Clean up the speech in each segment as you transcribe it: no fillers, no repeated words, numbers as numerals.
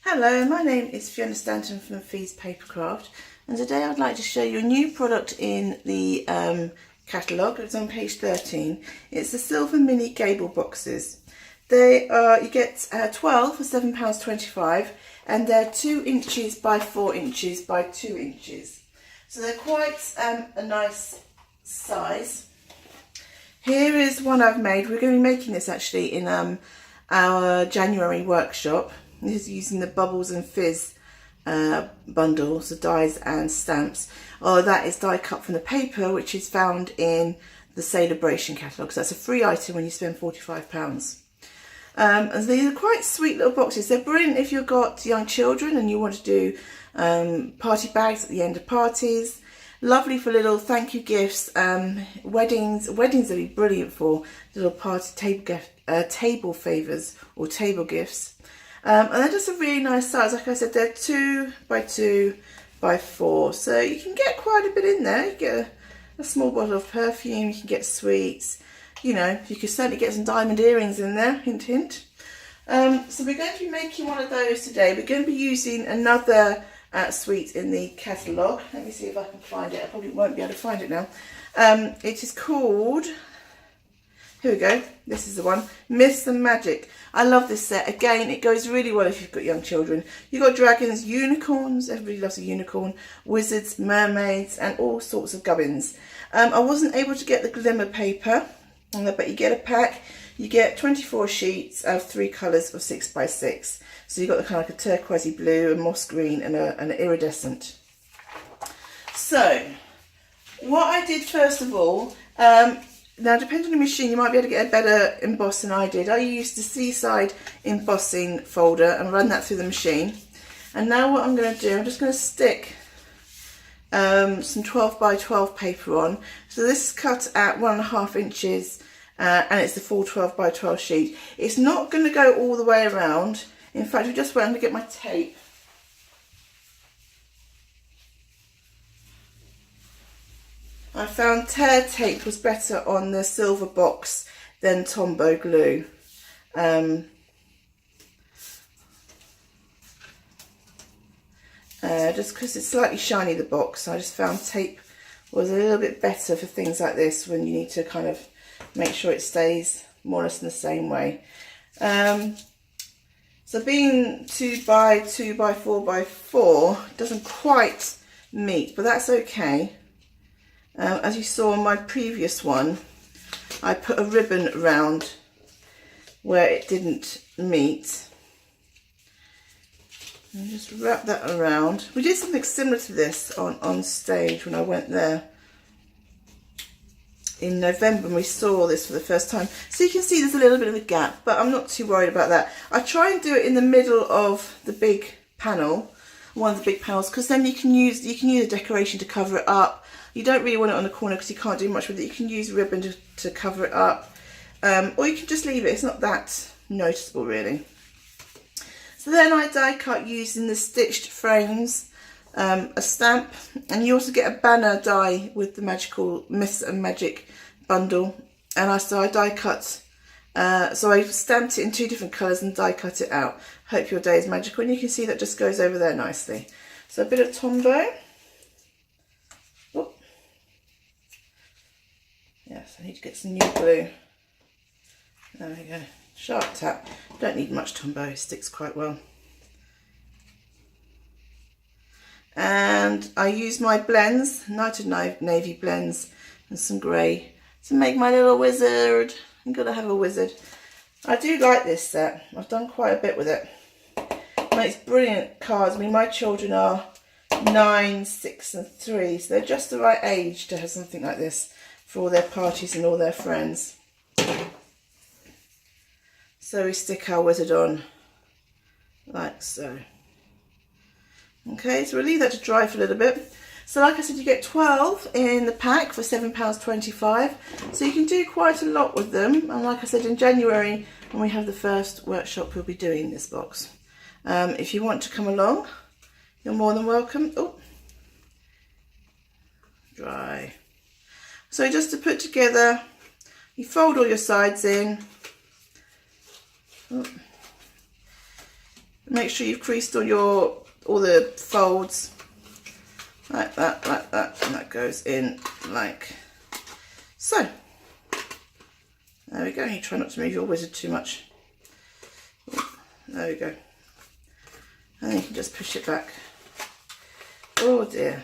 Hello, my name is Fiona Stanton from Fee's Papercraft, and today I'd like to show you a new product in the catalogue. It's on page 13. It's the silver mini Gable boxes. They are, you get 12 for £7.25, and they're 2 inches by 4 inches by 2 inches. So they're quite a nice size. Here is one I've made. We're going to be making this actually in our January workshop. This is using the Bubbles and Fizz bundles, the dies and stamps. Oh, that is die cut from the paper, which is found in the Celebration catalogue. So that's a free item when you spend £45. And these are quite sweet little boxes. They're brilliant if you've got young children and you want to do party bags at the end of parties. Lovely for little thank you gifts, weddings. Weddings would be brilliant for little party table favours or table gifts. And they're just a really nice size. Like I said, they're 2 by 2 by 4. So you can get quite a bit in there. You get a small bottle of perfume, you can get sweets. You know, you could certainly get some diamond earrings in there, hint hint. So we're going to be making one of those today. We're going to be using another sweet in the catalogue. Let me see if I can find it. I probably won't be able to find it now. It is called... Here we go, this is the one, Myths and Magic. I love this set. Again, it goes really well if you've got young children. You've got dragons, unicorns, everybody loves a unicorn, wizards, mermaids, and all sorts of gubbins. I wasn't able to get the glimmer paper, but you get a pack. You get 24 sheets of 3 colours of 6 by 6. So you've got the kind of like a turquoisey blue, a moss green, and an iridescent. So, what I did first of all, now, depending on the machine, you might be able to get a better emboss than I did. I used the Seaside embossing folder and run that through the machine. And now what I'm going to do, I'm just going to stick some 12 by 12 paper on. So this is cut at 1.5 inches and it's the full 12 by 12 sheet. It's not going to go all the way around. In fact, I'm just waiting to get my tape. I found tear tape was better on the silver box than Tombow glue. Just because it's slightly shiny, the box, I just found tape was a little bit better for things like this when you need to kind of make sure it stays more or less in the same way. So being 2 by 2 by 4 by 4 doesn't quite meet, but that's okay. As you saw on my previous one, I put a ribbon around where it didn't meet. And just wrap that around. We did something similar to this on stage when I went there in November, and we saw this for the first time. So you can see there's a little bit of a gap, but I'm not too worried about that. I try and do it in the middle of the big panel, one of the big panels, because then you can use a decoration to cover it up. You don't really want it on the corner because you can't do much with it. You can use ribbon to cover it up, or you can just leave it. It's not that noticeable really. So then I die cut using the stitched frames, a stamp, and you also get a banner die with the magical Myths and Magic bundle. And I die cut, so I stamped it in 2 different colours and die cut it out. Hope your day is magical, and you can see that just goes over there nicely. So a bit of Tombow. Yes, I need to get some new glue. There we go. Sharp tap. Don't need much Tombow, it sticks quite well. And I use my blends, Night and Navy blends, and some grey to make my little wizard. I'm going to have a wizard. I do like this set. I've done quite a bit with it. It makes brilliant cards. I mean, my children are 9, 6 and 3, so they're just the right age to have something like this for all their parties and all their friends. So we stick our wizard on like so. Okay, so we'll leave that to dry for a little bit. So like I said, you get 12 in the pack for £7.25. So you can do quite a lot with them. And like I said, in January, when we have the first workshop, we'll be doing this box. If you want to come along, you're more than welcome. Oh, dry. So just to put together, you fold all your sides in. Oh. Make sure you've creased all the folds like that, and that goes in like so. There we go. You try not to move your wizard too much. There we go. And then you can just push it back. Oh dear.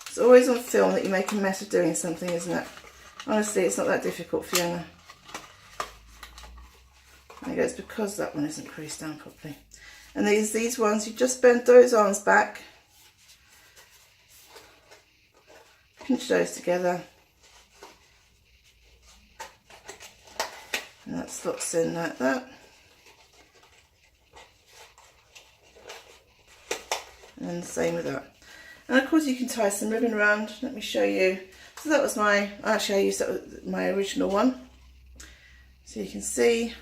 It's always on film that you make a mess of doing something, isn't it? Honestly, it's not that difficult, Fiona. There you go. It's because that one isn't creased down properly. And these ones, you just bend those arms back. Pinch those together. And that slots in like that. And the same with that. And of course you can tie some ribbon around. Let me show you. So that was actually I used that with my original one. So you can see.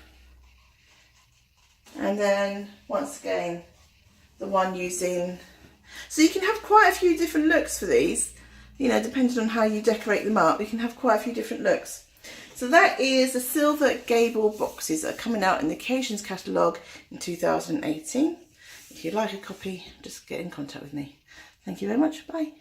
And then once again, the one using, so you can have quite a few different looks for these, you know, depending on how you decorate them up, you can have quite a few different looks. So that is the silver Gable boxes that are coming out in the Occasions catalogue in 2018. If you'd like a copy, just get in contact with me. Thank you very much. Bye.